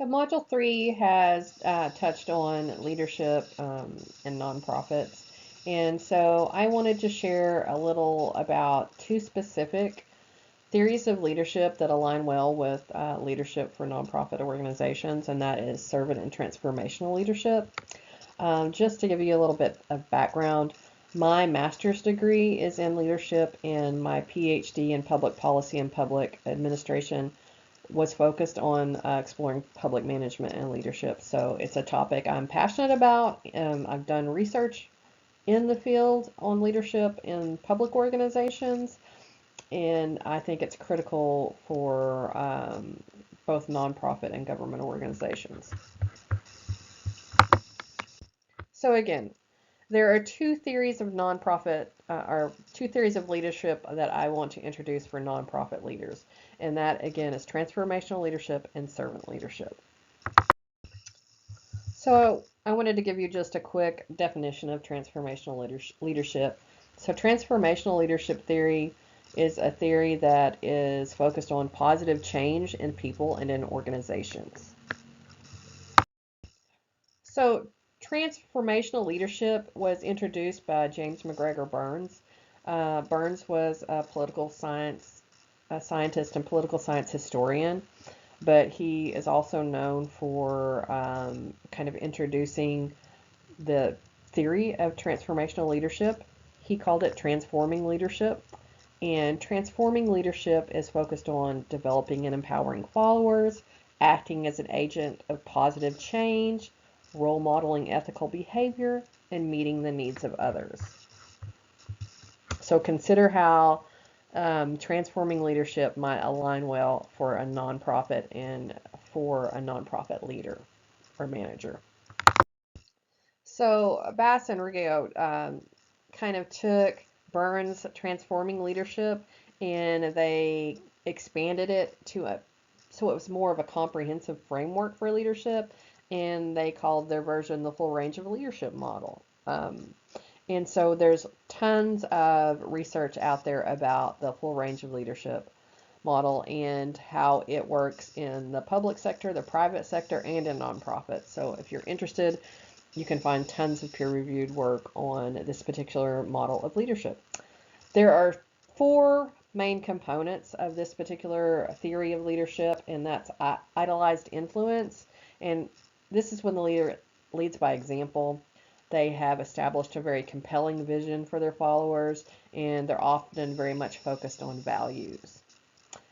So Module 3 has touched on leadership and nonprofits. And so I wanted to share a little about two specific theories of leadership that align well with leadership for nonprofit organizations, and that is servant and transformational leadership. Just to give you a little bit of background, my master's degree is in leadership, and my PhD in public policy and public administration was focused on exploring public management and leadership. So it's a topic I'm passionate about. I've done research in the field on leadership in public organizations, and I think it's critical for both nonprofit and government organizations. So again, there are two theories of nonprofit, or two theories of leadership that I want to introduce for nonprofit leaders. And that, again, is transformational leadership and servant leadership. So I wanted to give you just a quick definition of transformational leadership. So transformational leadership theory is a theory that is focused on positive change in people and in organizations. So transformational leadership was introduced by James MacGregor Burns. Burns was a scientist and political science historian, but he is also known for kind of introducing the theory of transformational leadership. He called it transforming leadership. And transforming leadership is focused on developing and empowering followers, acting as an agent of positive change, role modeling ethical behavior, and meeting the needs of others. So consider how transforming leadership might align well for a nonprofit and for a nonprofit leader or manager. So Bass and Riggio kind of took Burns' transforming leadership and they expanded it to so it was more of a comprehensive framework for leadership, and they called their version the full range of leadership model. And so there's tons of research out there about the full range of leadership model and how it works in the public sector, the private sector, and in nonprofits. So if you're interested, you can find tons of peer-reviewed work on this particular model of leadership. There are four main components of this particular theory of leadership, and that's idolized influence. And this is when the leader leads by example. They have established a very compelling vision for their followers, and they're often very much focused on values.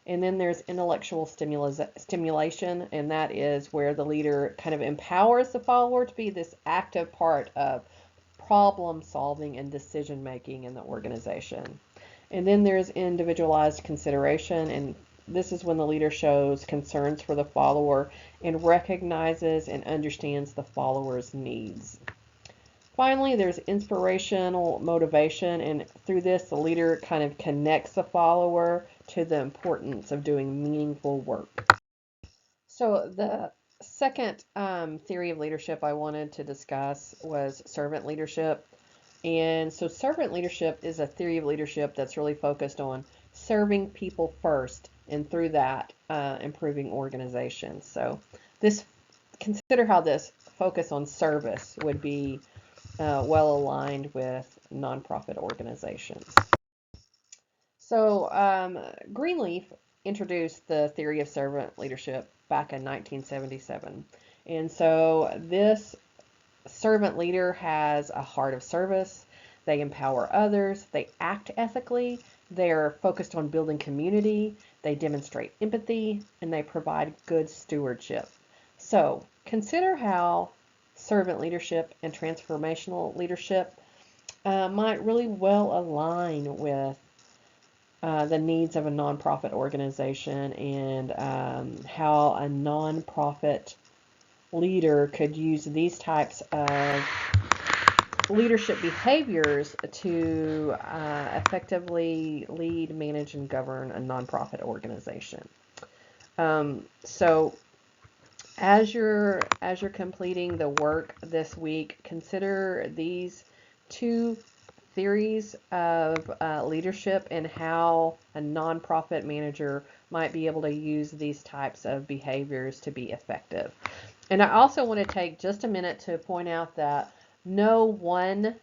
And then there's intellectual stimulation, and that is where the leader kind of empowers the follower to be this active part of problem solving and decision making in the organization. And then there's individualized consideration, and this is when the leader shows concerns for the follower and recognizes and understands the follower's needs. Finally, there's inspirational motivation, and through this, the leader kind of connects the follower to the importance of doing meaningful work. So the second theory of leadership I wanted to discuss was servant leadership. And so servant leadership is a theory of leadership that's really focused on serving people first, and through that, improving organizations. So consider how this focus on service would be well aligned with nonprofit organizations. So Greenleaf introduced the theory of servant leadership back in 1977. And so this servant leader has a heart of service. They empower others. They act ethically. They're focused on building community. They demonstrate empathy, and they provide good stewardship. So consider how servant leadership and transformational leadership might really well align with the needs of a nonprofit organization, and how a nonprofit leader could use these types of leadership behaviors to effectively lead, manage, and govern a nonprofit organization. So as you're completing the work this week, consider these two theories of leadership and how a nonprofit manager might be able to use these types of behaviors to be effective. And I also want to take just a minute to point out that no one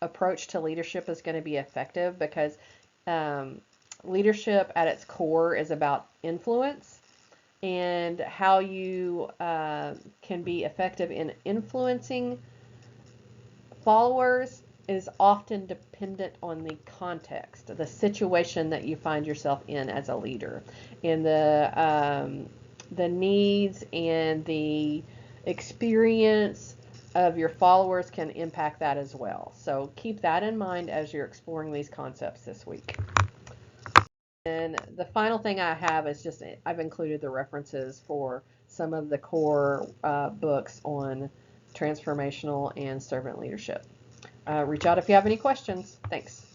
approach to leadership is going to be effective, because leadership at its core is about influence, and how you can be effective in influencing followers is often dependent on the context, the situation that you find yourself in as a leader, and the needs and the experience of your followers can impact that as well. So keep that in mind as you're exploring these concepts this week. And the final thing I have is just, I've included the references for some of the core books on transformational and servant leadership. Reach out if you have any questions. Thanks.